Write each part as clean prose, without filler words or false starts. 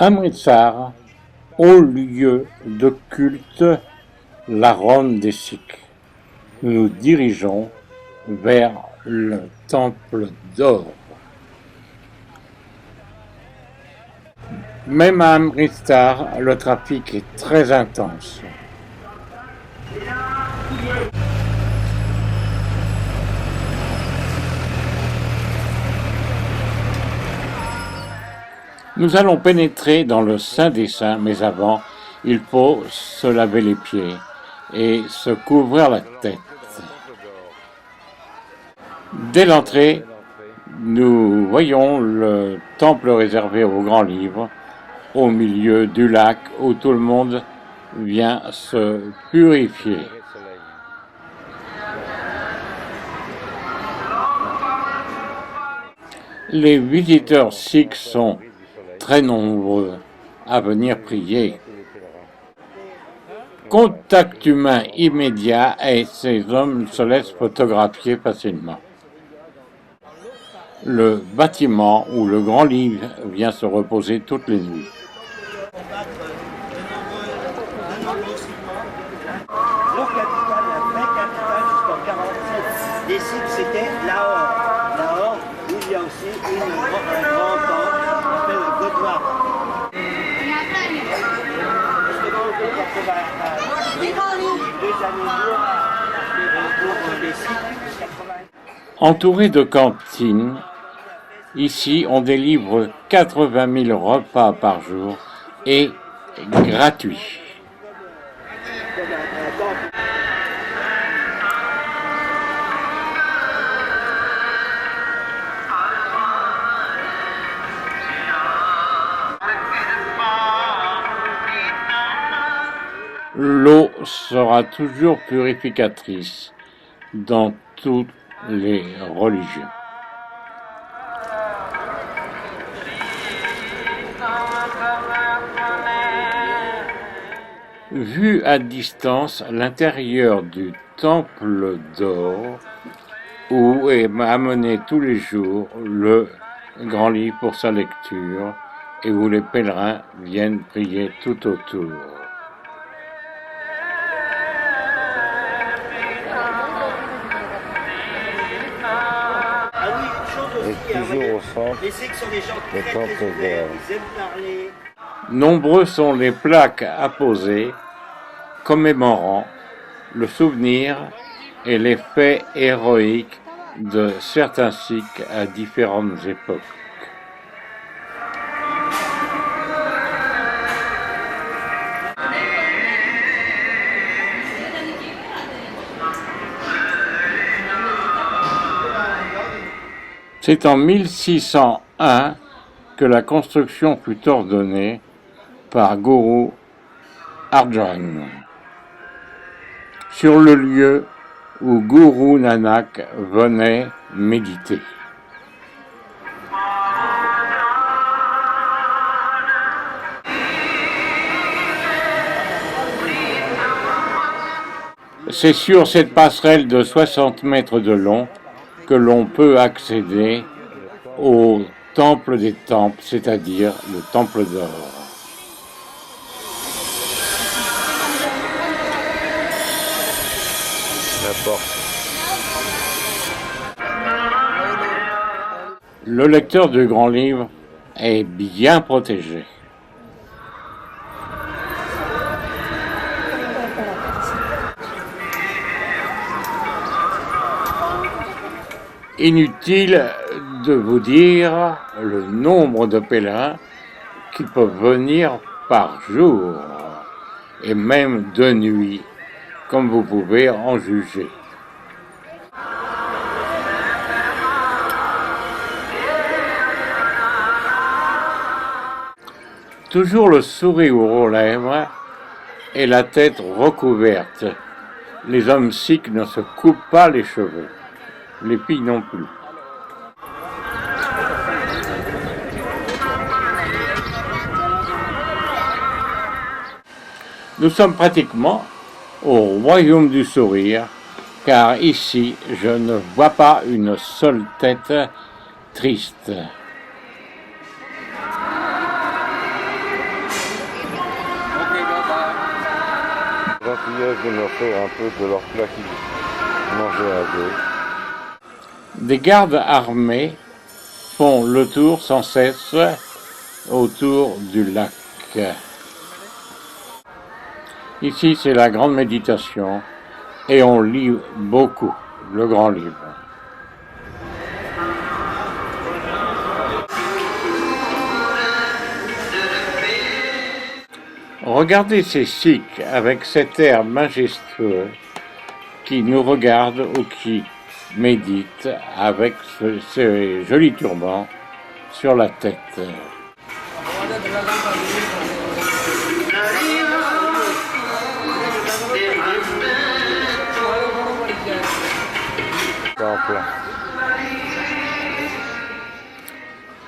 Amritsar, haut lieu de culte, la Rome des Sikhs. Nous nous dirigeons vers le Temple d'Or. Même à Amritsar, le trafic est très intense. Nous allons pénétrer dans le Saint des Saints, mais avant, il faut se laver les pieds et se couvrir la tête. Dès l'entrée, nous voyons le temple réservé au grand livre, au milieu du lac où tout le monde vient se purifier. Les visiteurs sikhs sont très nombreux à venir prier. Contact humain immédiat et ces hommes se laissent photographier facilement. Le bâtiment où le grand livre vient se reposer toutes les nuits. Les sites, c'était Lahore. Lahore, où il y a aussi un grand temple qu'on appelle le Gurdwara. Entouré de cantines, ici on délivre 80 000 repas par jour et gratuits. L'eau sera toujours purificatrice dans toutes les religions. Vu à distance, l'intérieur du Temple d'Or, où est amené tous les jours le grand livre pour sa lecture et où les pèlerins viennent prier tout autour. Et toujours au centre, le Temple d'Or. Nombreux sont les plaques apposées commémorant le souvenir et les faits héroïques de certains Sikhs à différentes époques. C'est en 1601 que la construction fut ordonnée par Guru Arjan, sur le lieu où Guru Nanak venait méditer. C'est sur cette passerelle de 60 mètres de long que l'on peut accéder au temple des temples, c'est-à-dire le Temple d'Or. La porte. Le lecteur du grand livre est bien protégé. Inutile de vous dire le nombre de pèlerins qui peuvent venir par jour et même de nuit, comme vous pouvez en juger. Toujours le sourire aux lèvres et la tête recouverte. Les hommes sikhs ne se coupent pas les cheveux. Les filles non plus. Nous sommes pratiquement au royaume du sourire, car ici je ne vois pas une seule tête triste. gentillesse de me faire un peu de leur plat qu'ils mangeaient à deux. Des gardes armés font le tour sans cesse autour du lac. Ici, c'est la grande méditation et on lit beaucoup le grand livre. Regardez ces sikhs avec cet air majestueux qui nous regardent ou qui méditent avec ce joli turban sur la tête. Temple.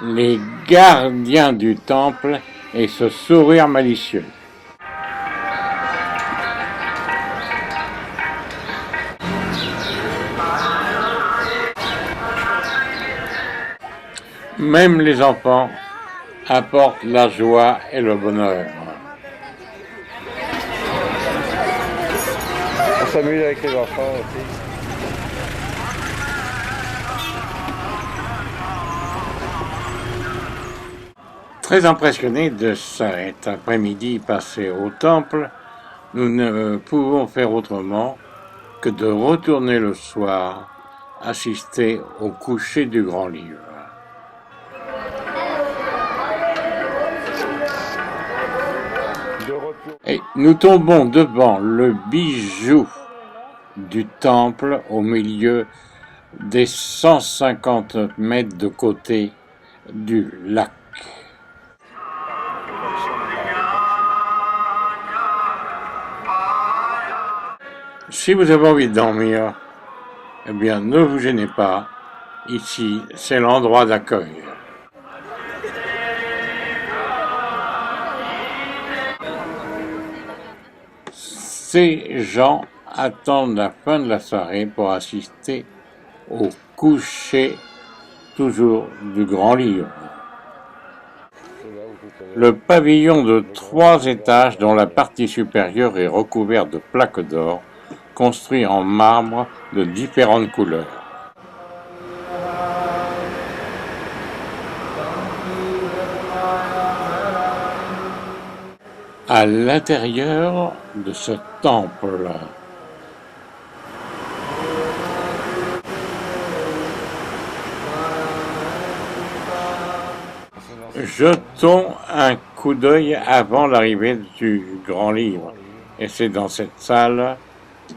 Les gardiens du temple et ce sourire malicieux. Même les enfants apportent la joie et le bonheur. On s'amuse avec les enfants aussi. Très impressionnés de cet après-midi passé au temple, nous ne pouvons faire autrement que de retourner le soir assister au coucher du grand livre. Et nous tombons devant le bijou du temple au milieu des 150 mètres de côté du lac. Si vous avez envie de dormir, eh bien ne vous gênez pas, ici c'est l'endroit d'accueil. Ces gens attendent la fin de la soirée pour assister au coucher toujours du grand livre. Le pavillon de 3 étages dont la partie supérieure est recouverte de plaques d'or, construit en marbre de différentes couleurs. À l'intérieur de ce temple, jetons un coup d'œil avant l'arrivée du grand livre, et c'est dans cette salle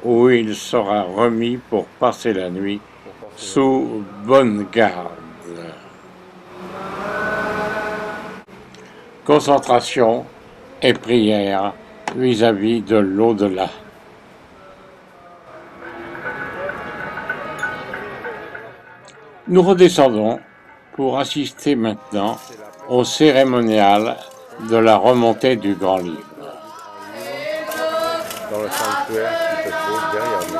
où il sera remis pour passer la nuit sous bonne garde. Concentration et prière vis-à-vis de l'au-delà. Nous redescendons pour assister maintenant au cérémonial de la remontée du grand livre. Dans le sanctuaire qui se trouve derrière nous.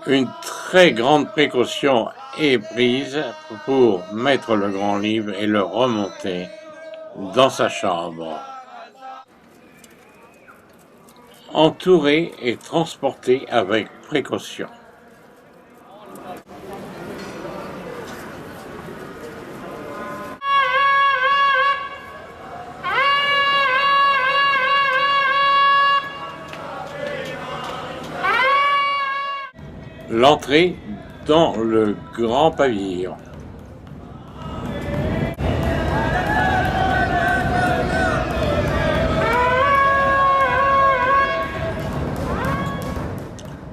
Une très grande précaution est prise pour mettre le grand livre et le remonter dans sa chambre. Entouré et transporté avec précaution. L'entrée dans le grand pavillon.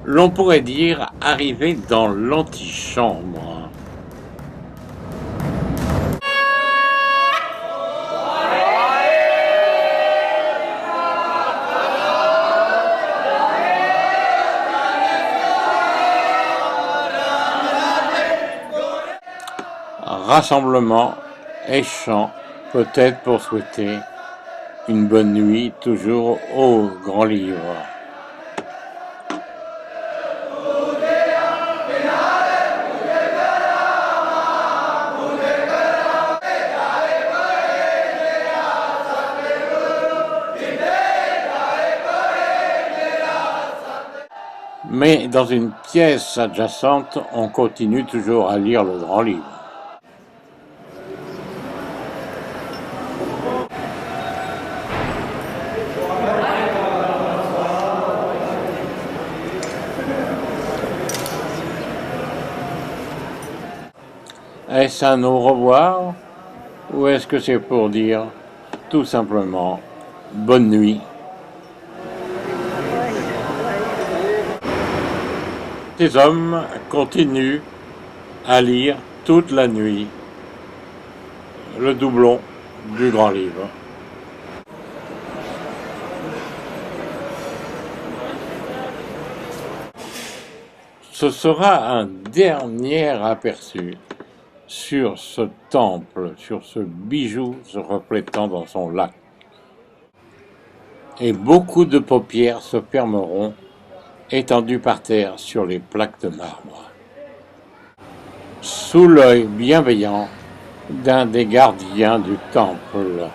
L'on pourrait dire arriver dans l'antichambre. Rassemblement et chant, peut-être pour souhaiter une bonne nuit, toujours au grand livre. Mais dans une pièce adjacente, on continue toujours à lire le grand livre. Est-ce un au revoir ou est-ce que c'est pour dire tout simplement bonne nuit? Ces hommes continuent à lire toute la nuit le doublon du grand livre. Ce sera un dernier aperçu sur ce temple, sur ce bijou se reflétant dans son lac. Et beaucoup de paupières se fermeront, étendues par terre sur les plaques de marbre, sous l'œil bienveillant d'un des gardiens du temple.